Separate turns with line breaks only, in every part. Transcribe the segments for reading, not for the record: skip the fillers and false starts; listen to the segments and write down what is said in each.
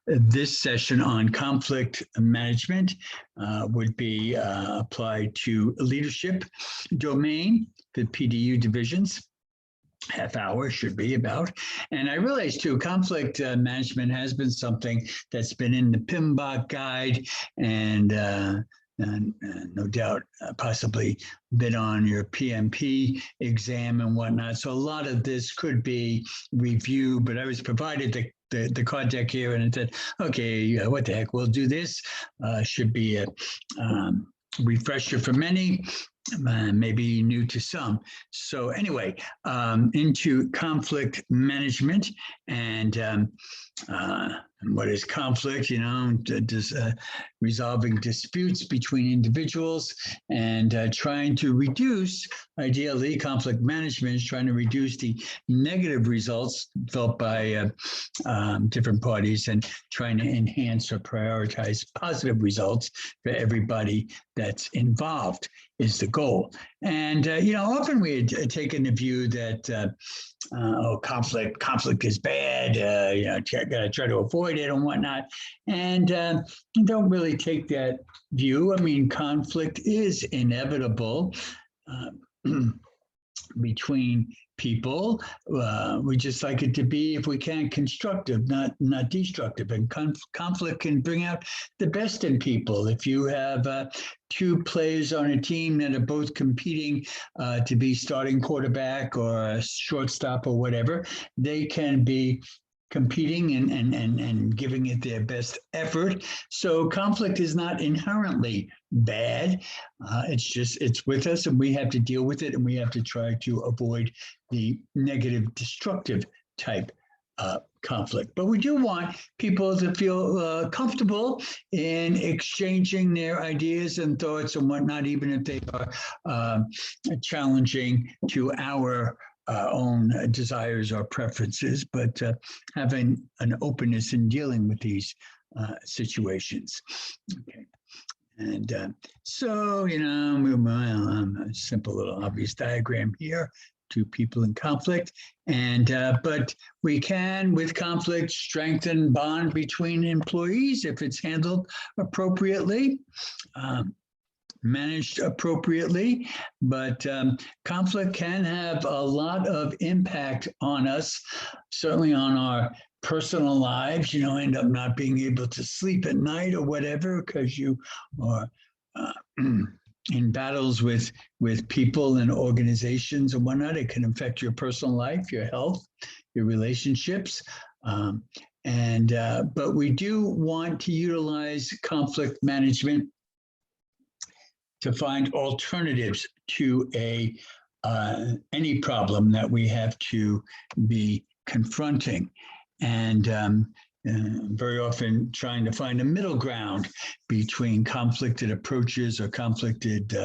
this session on conflict management would be applied to leadership domain, the PDU divisions. Half hour should be about. And I realized too, conflict management has been something that's been in the PMBOK guide and no doubt possibly been on your PMP exam and whatnot. So a lot of this could be review, but I was provided the card deck here and it said, okay, what the heck, we'll do this. Should be a refresher for many, maybe new to some. So anyway, into conflict management and what is conflict, resolving disputes between individuals and trying to reduce, ideally, conflict management is trying to reduce the negative results felt by different parties and trying to enhance or prioritize positive results for everybody that's involved is the goal. And, often we had taken the view that, conflict is bad, gotta try to avoid it and whatnot. And don't really take that view. I mean, conflict is inevitable between people. We just like it to be, if we can, constructive, not destructive. And conflict can bring out the best in people. If you have two players on a team that are both competing to be starting quarterback or a shortstop or whatever, they can be competing and giving it their best effort. So conflict is not inherently bad. It's with us and we have to deal with it and we have to try to avoid the negative, destructive type conflict. But we do want people to feel comfortable in exchanging their ideas and thoughts and whatnot, even if they are challenging to our own desires or preferences, but having an openness in dealing with these situations. Okay. And so, a simple little obvious diagram here, two people in conflict. And, but we can, with conflict, strengthen bond between employees if it's handled appropriately. Managed appropriately, but conflict can have a lot of impact on us, certainly on our personal lives, end up not being able to sleep at night or whatever, because you are in battles with people and organizations and whatnot. It can affect your personal life, your health, your relationships. But we do want to utilize conflict management to find alternatives to any problem that we have to be confronting, and very often trying to find a middle ground between conflicted approaches or conflicted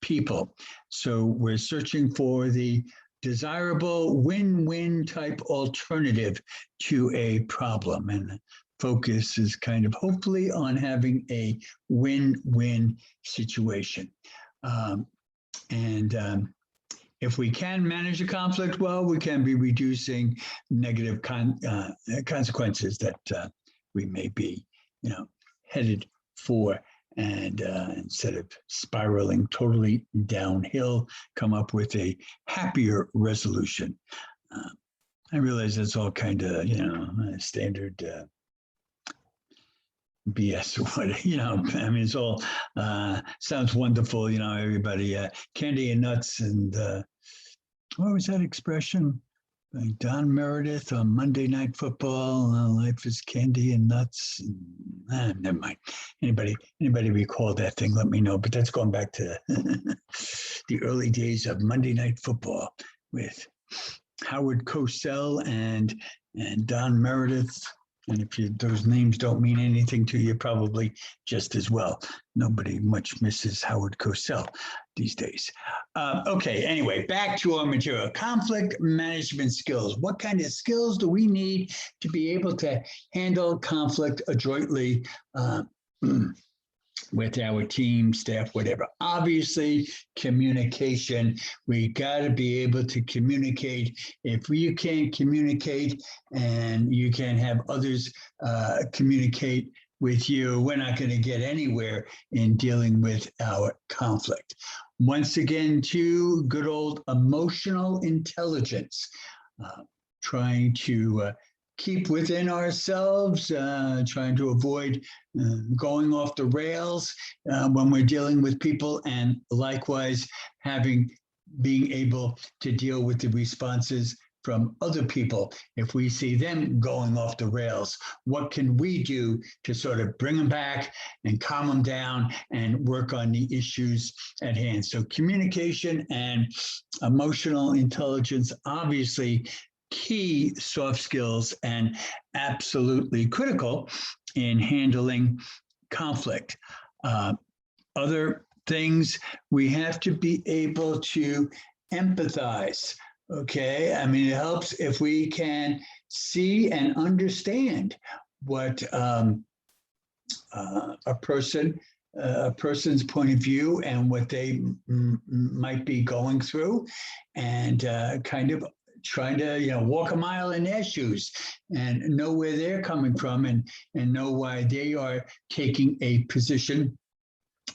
people. So we're searching for the desirable win-win type alternative to a problem, and focus is kind of hopefully on having a win-win situation. If we can manage a conflict well, we can be reducing negative consequences that we may be, headed for. And instead of spiraling totally downhill, come up with a happier resolution. I realize that's all kind of, standard BS, it's all sounds wonderful, everybody, candy and nuts, and what was that expression? By Don Meredith on Monday Night Football, life is candy and nuts. Never mind. Anybody recall that thing, let me know, but that's going back to the early days of Monday Night Football with Howard Cosell and Don Meredith. And if those names don't mean anything to you, probably just as well. Nobody much misses Howard Cosell these days. Okay, anyway, back to our material. Conflict management skills. What kind of skills do we need to be able to handle conflict adroitly with our team, staff, whatever. Obviously, communication. We got to be able to communicate. If you can't communicate and you can't have others communicate with you, we're not going to get anywhere in dealing with our conflict. Once again, too, good old emotional intelligence, trying to keep within ourselves, trying to avoid going off the rails when we're dealing with people, and likewise being able to deal with the responses from other people. If we see them going off the rails, what can we do to sort of bring them back and calm them down and work on the issues at hand? So communication and emotional intelligence, obviously key soft skills and absolutely critical in handling conflict. Other things, we have to be able to empathize. Okay, I mean, it helps if we can see and understand what a person's point of view and what they might be going through, and kind of trying to walk a mile in their shoes and know where they're coming from, and know why they are taking a position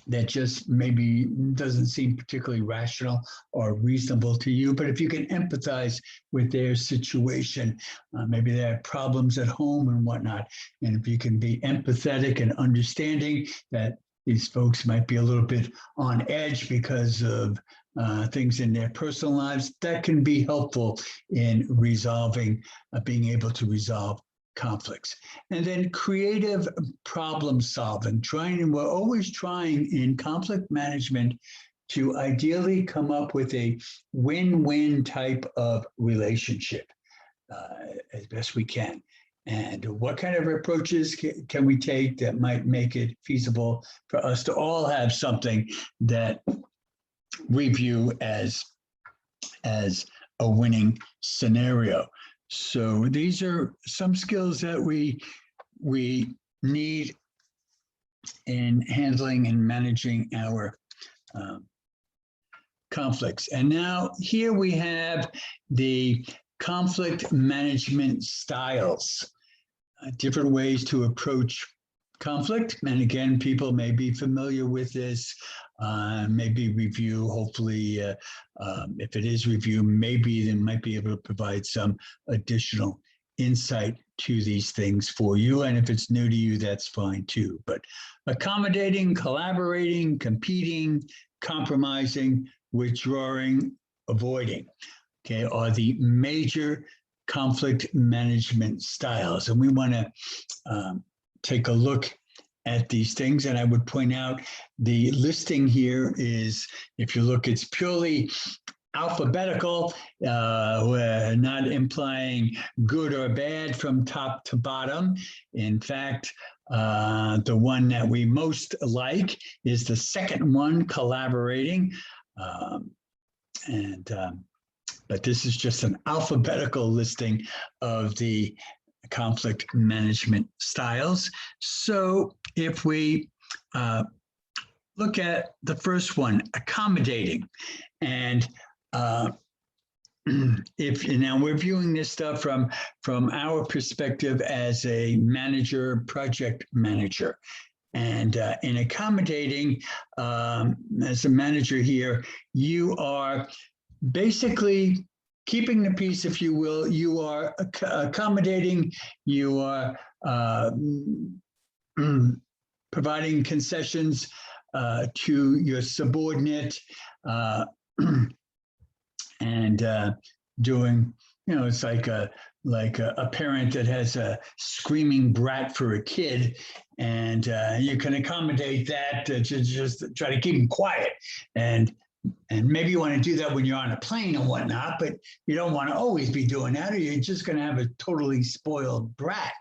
that just maybe doesn't seem particularly rational or reasonable to you. But if you can empathize with their situation, maybe they have problems at home and whatnot, and if you can be empathetic and understanding that these folks might be a little bit on edge because of things in their personal lives, that can be helpful in being able to resolve conflicts. And then creative problem solving, we're always trying in conflict management to ideally come up with a win-win type of relationship as best we can. And what kind of approaches can we take that might make it feasible for us to all have something that we view as a winning scenario? So these are some skills that we need in handling and managing our conflicts. And now here we have the conflict management styles, different ways to approach conflict. And again, people may be familiar with this, maybe review, hopefully, if it is review, maybe they might be able to provide some additional insight to these things for you. And if it's new to you, that's fine too. But accommodating, collaborating, competing, compromising, withdrawing, avoiding, okay, are the major conflict management styles. And we want to take a look at these things. And I would point out the listing here is, if you look, it's purely alphabetical, not implying good or bad from top to bottom. In fact, the one that we most like is the second one, collaborating. But this is just an alphabetical listing of the conflict management styles. So if we look at the first one, accommodating, and if now we're viewing this stuff from our perspective as a manager, project manager, and in accommodating, as a manager here, you are basically keeping the peace, if you will. You are accommodating, you are providing concessions to your subordinate, and doing, it's like a parent that has a screaming brat for a kid, and you can accommodate that to just try to keep them quiet. And maybe you want to do that when you're on a plane and whatnot, but you don't want to always be doing that, or you're just going to have a totally spoiled brat.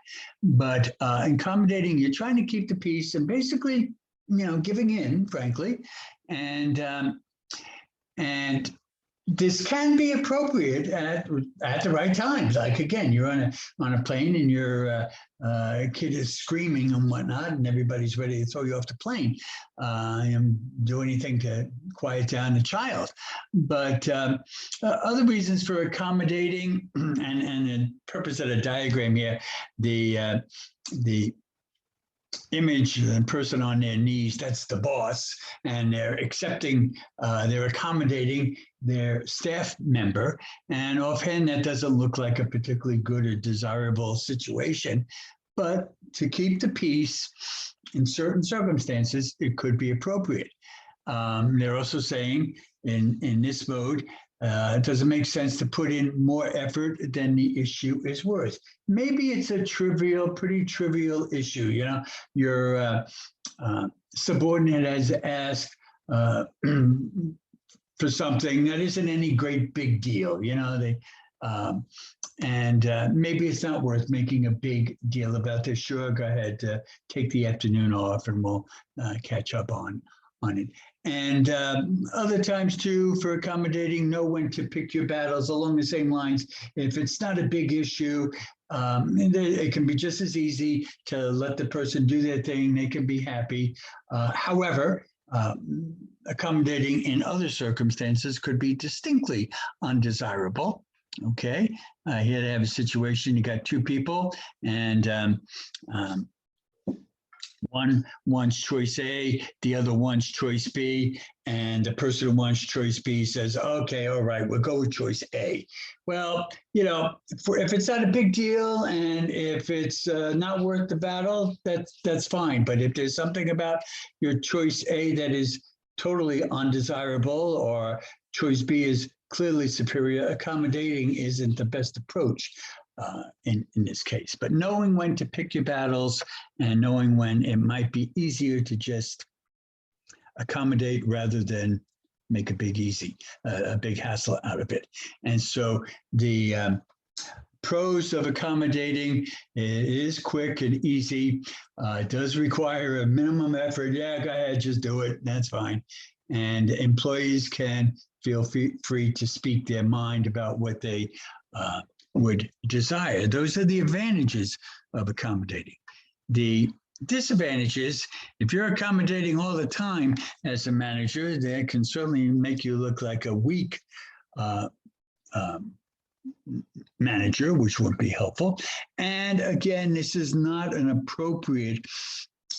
But accommodating, you're trying to keep the peace and basically, giving in, frankly, and this can be appropriate at the right times. Like again, you're on a plane and your kid is screaming and whatnot, and everybody's ready to throw you off the plane and do anything to quiet down the child. But other reasons for accommodating, and the purpose of the diagram here, the image, the person on their knees, that's the boss, and they're accommodating their staff member. And offhand, that doesn't look like a particularly good or desirable situation. But to keep the peace in certain circumstances, it could be appropriate. They're also saying in this mode, it doesn't make sense to put in more effort than the issue is worth. Maybe it's a pretty trivial issue. You know, your subordinate has asked for something that isn't any great big deal. You know, maybe it's not worth making a big deal about this. Sure, go ahead, take the afternoon off, and we'll catch up on it. And other times too, for accommodating, know when to pick your battles along the same lines. If it's not a big issue, it can be just as easy to let the person do their thing. They can be happy. However, accommodating in other circumstances could be distinctly undesirable. Okay, here they have a situation, you got two people, and one wants choice A, the other wants choice B, and the person who wants choice B says, okay, all right, we'll go with choice A. Well, you know, if it's not a big deal and if it's not worth the battle, that's fine. But if there's something about your choice A that is totally undesirable, or choice B is clearly superior, accommodating isn't the best approach. In this case, but knowing when to pick your battles and knowing when it might be easier to just accommodate rather than make a big hassle out of it. And so the pros of accommodating is quick and easy. It does require a minimum effort. Yeah, go ahead, just do it. That's fine. And employees can feel free to speak their mind about what they would desire. Those are the advantages of accommodating. The disadvantages, if you're accommodating all the time as a manager, that can certainly make you look like a weak manager, which won't be helpful. And again, this is not an appropriate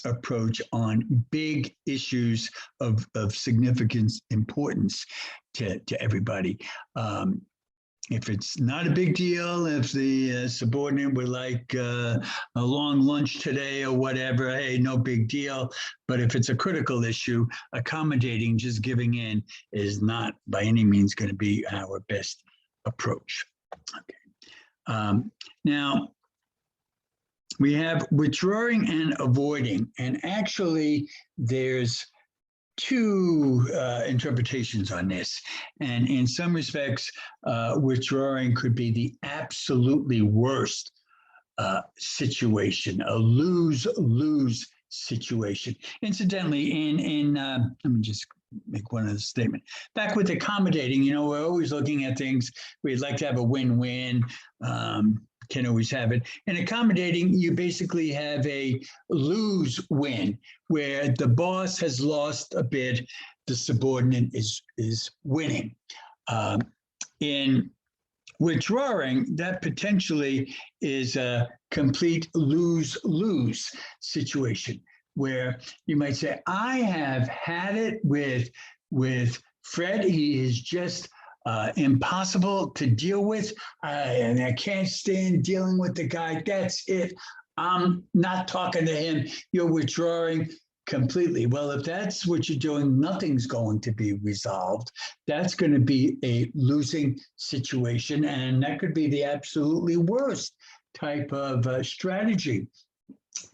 approach on big issues of significant importance to everybody. If it's not a big deal, if the subordinate would like a long lunch today or whatever, hey, no big deal. But if it's a critical issue, accommodating, just giving in, is not by any means going to be our best approach. Okay. Now, we have withdrawing and avoiding, and actually there's two interpretations on this. And in some respects, withdrawing could be the absolutely worst situation, a lose-lose situation. Incidentally, let me just make one other statement. Back with accommodating, you know, we're always looking at things. We'd like to have a win-win. Can always have it. In accommodating, you basically have a lose-win, where the boss has lost a bid, the subordinate is winning. In withdrawing, that potentially is a complete lose-lose situation, where you might say, I have had it with Fred. He is just impossible to deal with, and I can't stand dealing with the guy. That's it. I'm not talking to him. You're withdrawing completely. Well, if that's what you're doing, nothing's going to be resolved. That's going to be a losing situation, and that could be the absolutely worst type of strategy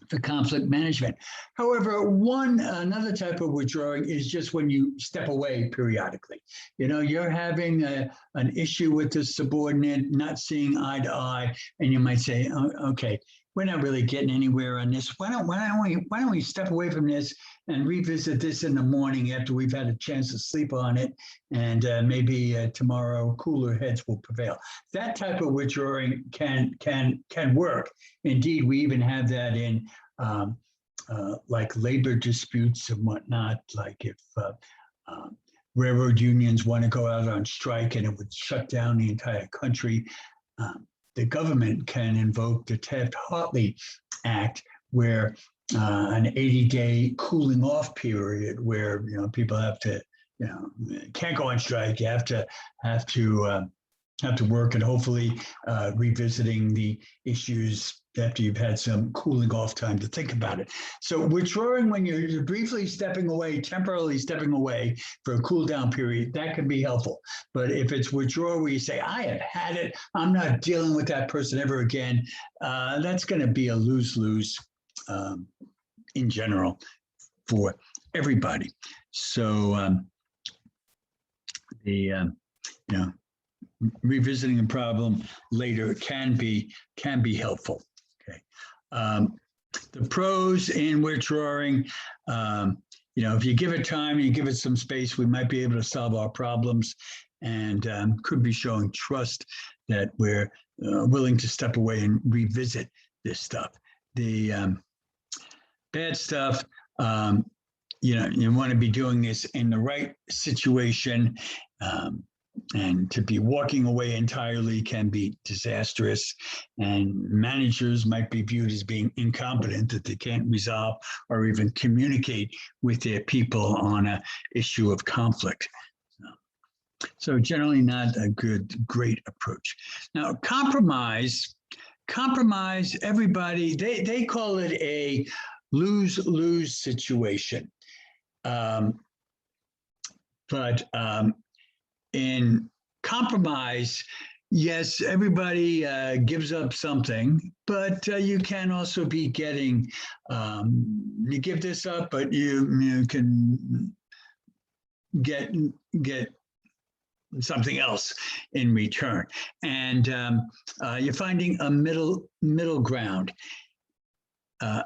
for conflict management. However, another type of withdrawing is just when you step away periodically. You know, you're having an issue with the subordinate, not seeing eye to eye, and you might say, oh, okay, we're not really getting anywhere on this. Why don't we step away from this and revisit this in the morning after we've had a chance to sleep on it, and maybe tomorrow cooler heads will prevail. That type of withdrawing can work. Indeed, we even have that in like labor disputes and whatnot. Like if railroad unions want to go out on strike and it would shut down the entire country, the government can invoke the Taft-Hartley Act, where an 80-day cooling off period, where people have to can't go on strike. You have to work, and hopefully revisiting the issues after you've had some cooling off time to think about it. So withdrawing when you're briefly stepping away, temporarily stepping away for a cool down period, that can be helpful. But if it's withdraw where you say, I have had it, I'm not dealing with that person ever again, that's going to be a lose-lose in general for everybody. So revisiting a problem later can be helpful. Okay, the pros in withdrawing, if you give it time and you give it some space, we might be able to solve our problems, and could be showing trust that we're willing to step away and revisit this stuff. The bad stuff, you want to be doing this in the right situation. And to be walking away entirely can be disastrous, and managers might be viewed as being incompetent, that they can't resolve or even communicate with their people on an issue of conflict. So generally not a great approach. Now, compromise, everybody, they call it a lose-lose situation. But in compromise, yes, everybody gives up something, but you can also be getting, you give this up, but you can get something else in return. And you're finding a middle ground.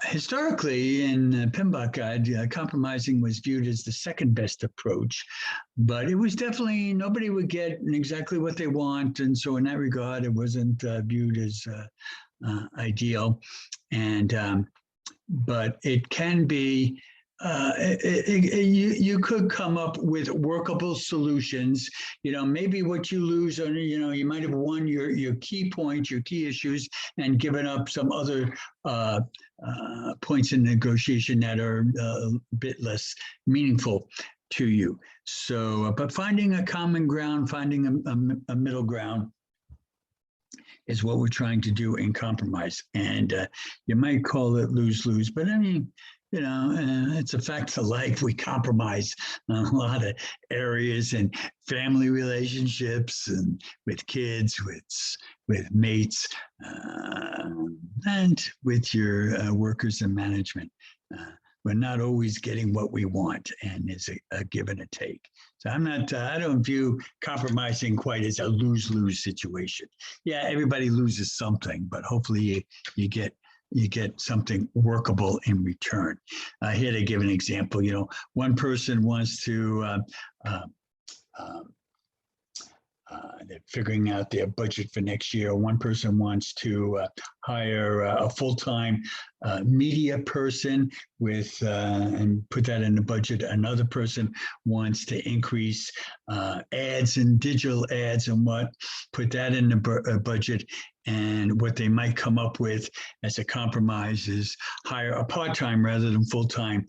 Historically, in the PMBOK guide, compromising was viewed as the second best approach, but it was definitely, nobody would get exactly what they want. And so in that regard, it wasn't viewed as ideal. And, but it can be, you could come up with workable solutions. Maybe what you lose on, you might have won your key points, your key issues, and given up some other points in negotiation that are a bit less meaningful to you. So, but finding a common ground, finding a middle ground is what we're trying to do in compromise. And you might call it lose-lose, but I mean, it's a fact of life. We compromise on a lot of areas, and family relationships, and with kids, with mates, and with your workers and management. We're not always getting what we want, and it's a give and a take. So I don't view compromising quite as a lose-lose situation. Yeah, everybody loses something, but hopefully you get something workable in return. Here to give an example, one person wants to, they're figuring out their budget for next year. One person wants to hire a full-time media person with and put that in the budget. Another person wants to increase ads and digital ads and put that in the budget. And what they might come up with as a compromise is hire a part-time rather than full-time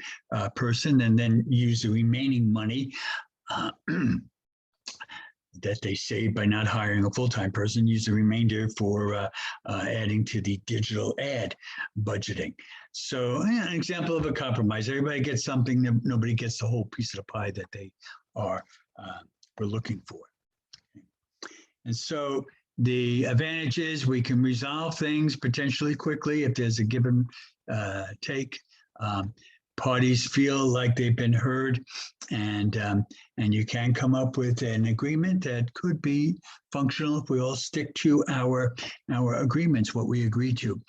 person, and then use the remaining money that they save by not hiring a full-time person, use the remainder for adding to the digital ad budgeting. So an example of a compromise. Everybody gets something, nobody gets the whole piece of the pie that they were looking for. And so the advantage is we can resolve things potentially quickly if there's a give and take. Parties feel like they've been heard, and you can come up with an agreement that could be functional if we all stick to our agreements, what we agree to.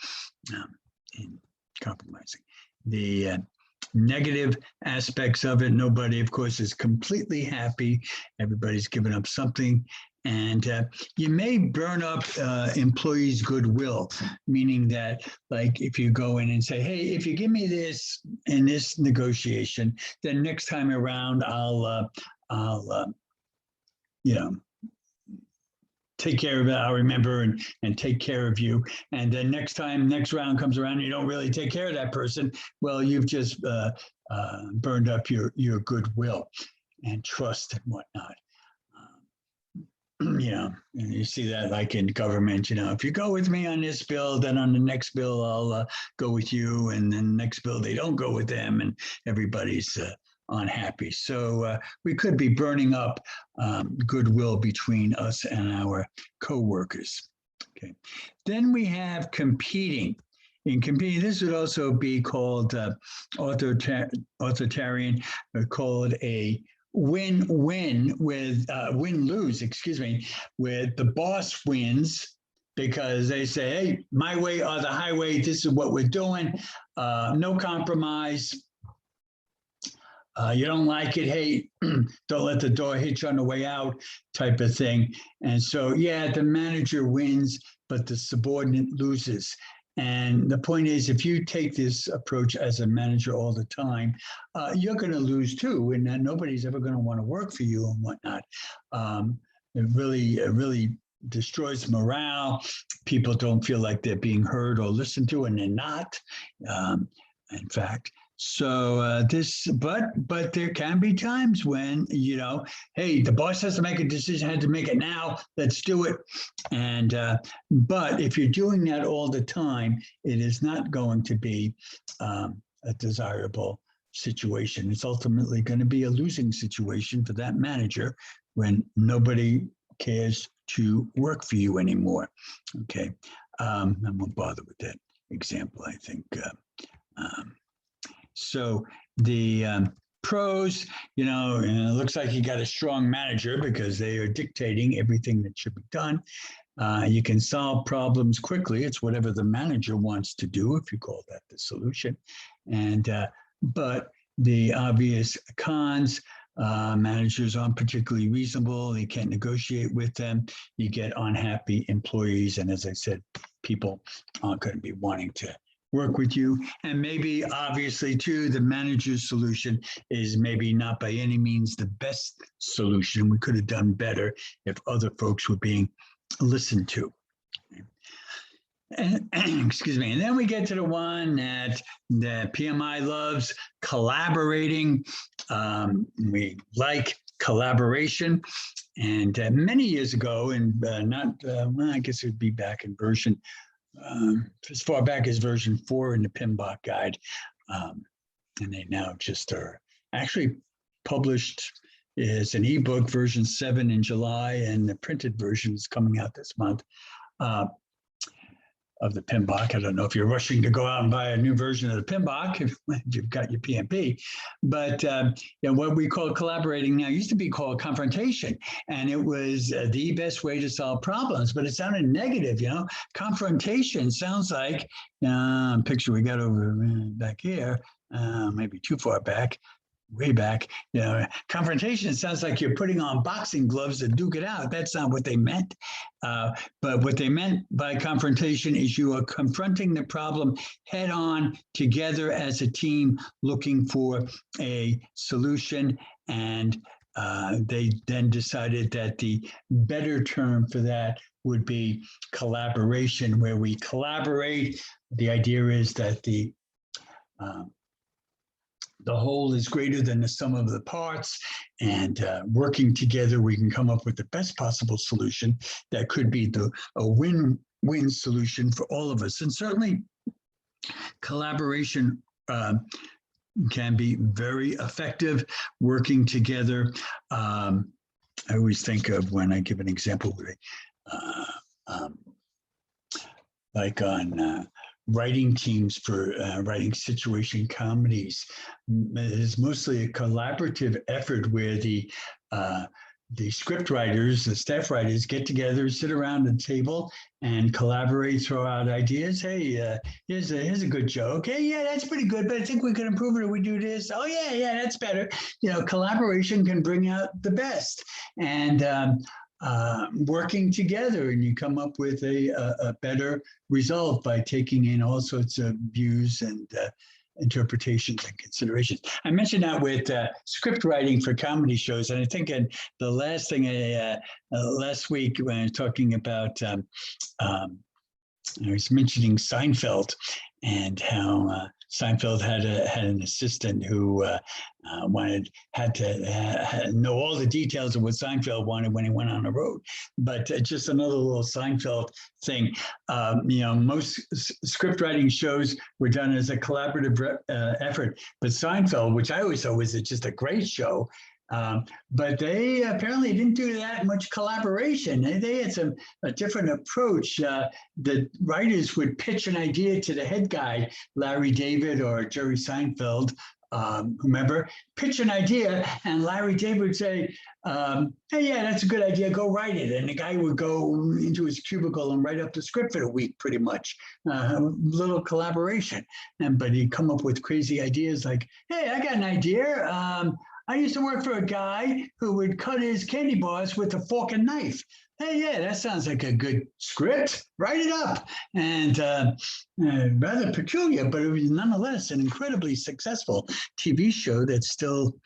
in compromising. The negative aspects of it, nobody, of course, is completely happy. Everybody's given up something. And you may burn up employees' goodwill, meaning that, like, if you go in and say, hey, if you give me this in this negotiation, then next time around, I'll take care of it. I'll remember and take care of you. And then next round comes around, you don't really take care of that person. Well, you've just burned up your goodwill and trust and whatnot. And you see that like in government, if you go with me on this bill, then on the next bill, I'll go with you. And then next bill, they don't go with them and everybody's unhappy. So we could be burning up goodwill between us and our coworkers. Okay. Then we have competing. In competing, this would also be called authoritarian, called a win-win with win-lose, with the boss wins because they say, hey, my way or the highway, this is what we're doing, no compromise. You don't like it, hey, don't let the door hit you on the way out type of thing. And so, yeah, the manager wins, but the subordinate loses. And the point is, if you take this approach as a manager all the time, you're going to lose too, and then nobody's ever going to want to work for you and whatnot. It really destroys morale. People don't feel like they're being heard or listened to, and they're not, in fact. So but there can be times when, hey, the boss has to make a decision, had to make it now, let's do it. And, but if you're doing that all the time, it is not going to be a desirable situation. It's ultimately going to be a losing situation for that manager when nobody cares to work for you anymore. Okay. I won't bother with that example, I think. So the pros, it looks like you got a strong manager because they are dictating everything that should be done. You can solve problems quickly. It's whatever the manager wants to do, if you call that the solution. And but the obvious cons, managers aren't particularly reasonable. They can't negotiate with them. You get unhappy employees. And as I said, people aren't going to be wanting to work with you. And maybe obviously too, the manager's solution is maybe not by any means the best solution. We could have done better if other folks were being listened to. And, excuse me. And then we get to the one that PMI loves, collaborating. We like collaboration. And many years ago, and I guess it would be back in version as far back as version 4 in the PMBOK guide. And they now just are actually published as an ebook, version 7 in July, and the printed version is coming out this month of the PMBOK. I don't know if you're rushing to go out and buy a new version of the PMBOK if you've got your PMP, but what we call collaborating now used to be called confrontation, and it was the best way to solve problems, but it sounded negative. Confrontation sounds like picture we got over back here, maybe too far back. Way back, confrontation sounds like you're putting on boxing gloves to duke it out. That's not what they meant. But what they meant by confrontation is you are confronting the problem head on together as a team looking for a solution. And they then decided that the better term for that would be collaboration, where we collaborate. The idea is that the whole is greater than the sum of the parts, and working together, we can come up with the best possible solution that could be a win-win solution for all of us. And certainly collaboration can be very effective, working together. I always think of, when I give an example, like on writing teams for writing situation comedies. It is mostly a collaborative effort where the the script writers, the staff writers get together, sit around the table and collaborate, throw out ideas. Hey, here's a good joke. Hey, yeah, that's pretty good, but I think we could improve it if we do this. Oh, yeah, that's better. Collaboration can bring out the best. And working together, and you come up with a better result by taking in all sorts of views and interpretations and considerations. I mentioned that with script writing for comedy shows, and I think in the last thing last week when I was talking about, I was mentioning Seinfeld and how Seinfeld had an assistant who had to know all the details of what Seinfeld wanted when he went on the road. But just another little Seinfeld thing. Most script writing shows were done as a collaborative effort, but Seinfeld, which I always thought was just a great show, but they apparently didn't do that much collaboration. They had a different approach. The writers would pitch an idea to the head guy, Larry David or Jerry Seinfeld, whomever, pitch an idea, and Larry David would say, hey, yeah, that's a good idea, go write it. And the guy would go into his cubicle and write up the script for the week, pretty much. Little collaboration. But he'd come up with crazy ideas like, hey, I got an idea. I used to work for a guy who would cut his candy bars with a fork and knife. Hey, yeah, that sounds like a good script. Write it up. And rather peculiar, but it was nonetheless an incredibly successful TV show that's still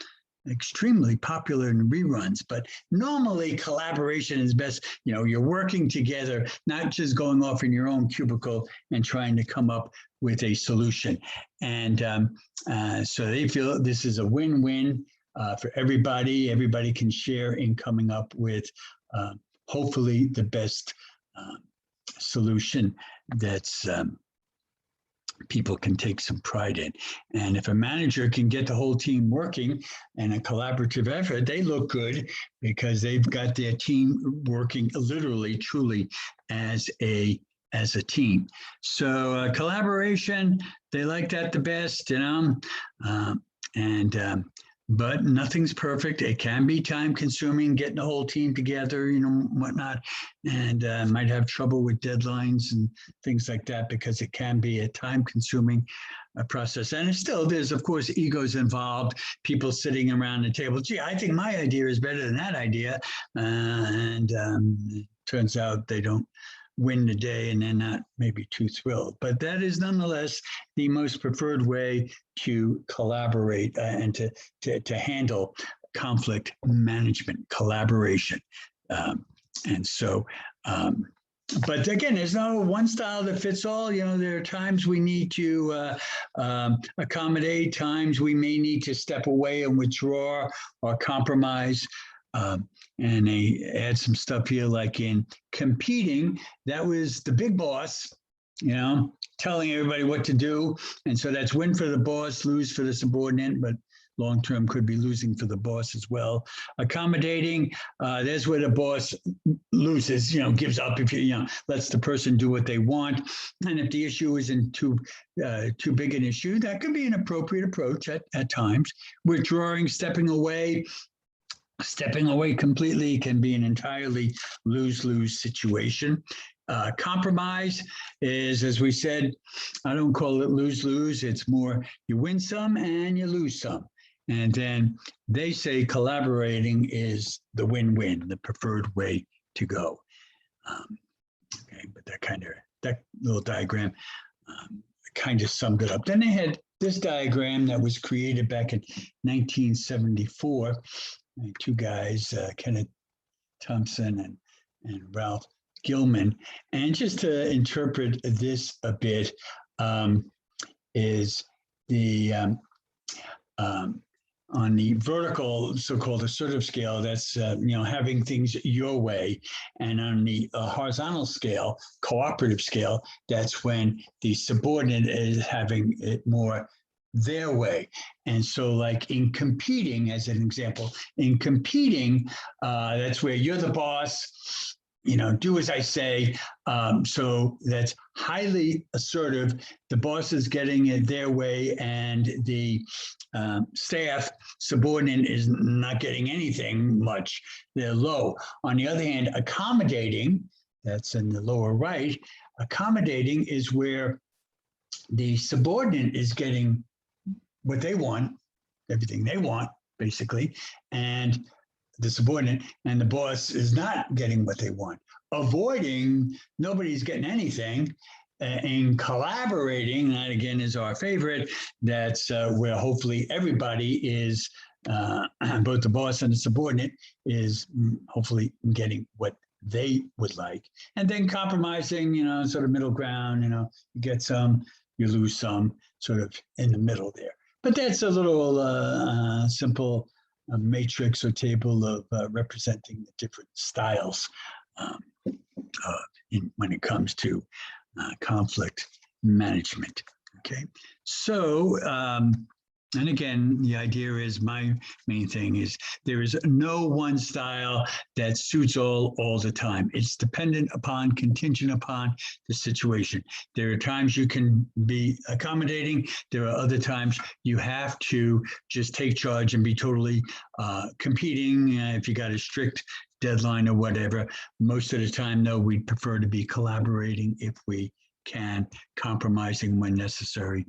extremely popular in reruns. But normally collaboration is best. You're working together, not just going off in your own cubicle and trying to come up with a solution. And so they feel this is a win-win. For everybody. Everybody can share in coming up with hopefully the best solution that's people can take some pride in. And if a manager can get the whole team working in a collaborative effort, they look good because they've got their team working literally, truly as a team. So collaboration, they like that the best, but nothing's perfect. It can be time consuming, getting the whole team together, whatnot, and might have trouble with deadlines and things like that because it can be a time consuming process. And there's of course egos involved, people sitting around the table. Gee, I think my idea is better than that idea. And it turns out they don't win the day and they're not maybe too thrilled. But that is nonetheless the most preferred way to collaborate and to handle conflict management, collaboration. But again, there's no one style that fits all. There are times we need to accommodate, times we may need to step away and withdraw or compromise. And they add some stuff here like in competing, that was the big boss, telling everybody what to do. And so that's win for the boss, lose for the subordinate, but long-term could be losing for the boss as well. Accommodating, there's where the boss loses, gives up if lets the person do what they want. And if the issue isn't too big an issue, that could be an appropriate approach at times. Withdrawing, stepping away completely can be an entirely lose-lose situation. Compromise is, as we said, I don't call it lose-lose. It's more you win some and you lose some. And then they say collaborating is the win-win, the preferred way to go. Okay, but that little diagram kind of summed it up. Then they had this diagram that was created back in 1974. Two guys, Kenneth Thompson and Ralph Gilman. And just to interpret this a bit, is the on the vertical, so-called assertive scale, that's having things your way, and on the horizontal scale, cooperative scale, that's when the subordinate is having it more their way. And so like in competing, as an example, in competing, that's where you're the boss do as I say. So that's highly assertive. The boss is getting it their way, and the staff subordinate is not getting anything much. They're low. On the other hand, accommodating, that's in the lower right, accommodating is where the subordinate is getting what they want, everything they want, basically, and the subordinate, and the boss is not getting what they want. Avoiding, nobody's getting anything. And collaborating, that again is our favorite, that's where hopefully everybody is, both the boss and the subordinate is hopefully getting what they would like. And then compromising, sort of middle ground, you get some, you lose some, sort of in the middle there. But that's a little simple matrix or table of representing the different styles when it comes to conflict management. Okay, so and again, the idea is, my main thing is, there is no one style that suits all the time. It's dependent upon, contingent upon the situation. There are times you can be accommodating. There are other times you have to just take charge and be totally competing if you got a strict deadline or whatever. Most of the time, though, we'd prefer to be collaborating if we can, compromising when necessary,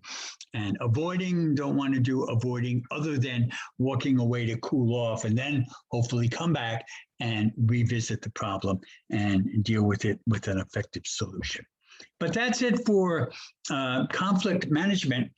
and avoiding, don't want to do avoiding other than walking away to cool off and then hopefully come back and revisit the problem and deal with it with an effective solution. But that's it for conflict management.